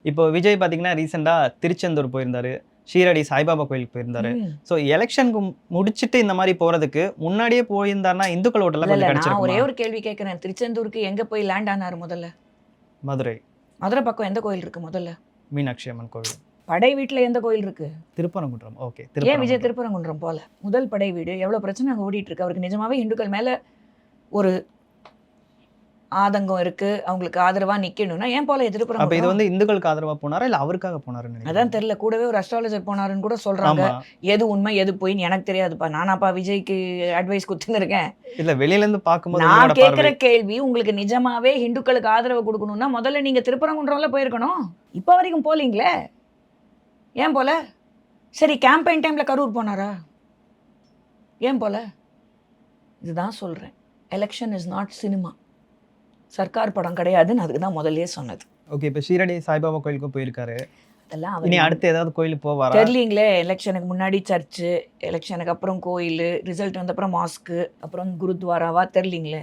இப்போ விஜய் பார்த்தீங்கன்னா, ரீசென்ட்டா திருச்செந்தூர் போயிருந்தாரு. ஷீரடி சாய்பாபா கோயிலுக்கு போயிருந்தாரு. ம். ஸோ எலக்ஷனுக்கு முடிச்சுட்டு இந்த மாரி போறதுக்கு, முன்னாடியே போயிருந்தாருன்னா, இந்துக்கள் ஓட்டெல்லாம் இல்ல, கொஞ்சம் நான் ஒரே கிடைச்சிருக்குமா? ஒரு கேள்வி கேட்கிறேன். திருச்செந்தூருக்கு எங்க போய் லேண்ட் ஆனாரு முதல்ல? மதுரை மதுரை பக்கம் எந்த கோயில் இருக்கு முதல்ல? மீனாட்சி அம்மன் கோவில். படை வீட்ல எந்த கோயில் இருக்கு? திருப்பரங்குன்றம். ஓகே. ஏன் விஜய் திருப்பரங்குன்றம். திருப்பரங்குன்றம் போல? முதல் படை வீடு எவ்வளவு பிரச்சனை அங்க ஓடிட்டு இருக்கு. அவருக்கு நிஜமாவே இந்துக்கள் மேல ஒரு ஆதங்கம் இருக்கு. அவங்களுக்கு ஆதரவா நிக்கணும்னா ஏன் போல அப்ப இது திருப்பரங்குன்றம்? வந்து இந்துக்களுக்கு ஆதரவா போனாரா? இல்ல அவருக்காக போனாருன்னு அதான் நினைக்கிறீங்களா? தெரியல. கூடவே ஒரு அஸ்ட்ராலஜர் போனாருன்னு கூட சொல்றாங்க. ஆமா. எது உண்மை எது பொய்ன்னு எனக்கு தெரியாதுப்பா. நானாப்பா விஜய்க்கு அட்வைஸ் குடுத்துன்னு இருக்கேன். இல்ல வெளியில இருந்து பார்க்கும்போது நான் உங்களோட கேட்கிற பார்வை. கேள்வி, உங்களுக்கு நிஜமாவே ஹிந்துக்களுக்கு ஆதரவு குடுக்கணும்னா முதல்ல நீங்க திருப்பரங்குன்றம்ல போயிருக்கணும். இப்ப வரைக்கும் போலீங்களே. ஏன் போல? சரி, கேம்பெயின் டைம்ல கரூர் போனாரா? ஏன் போல? இதுதான் சொல்றேன். Election is not cinema. Sarkar படம் கிடையாதுன்னு அதுக்கு தான் முதல்லயே சொன்னது. ஓகே. இப்ப ஷீரடி சாய்பாபா கோயிலுக்கும் போயிருக்காரு. அதெல்லாம் இனி அவர் அடுத்து ஏதாவது கோயிலுக்கு போவாரா? தெரியலீங்களே. எலெக்ஷனுக்கு முன்னாடி சர்ச்சு, எலெக்ஷனுக்கு அப்புறம் கோயிலு, ரிசல்ட் வந்த அப்புறம் மாஸ்க்கு, அப்புறம் குருத்வாராவா தெரியலீங்களே.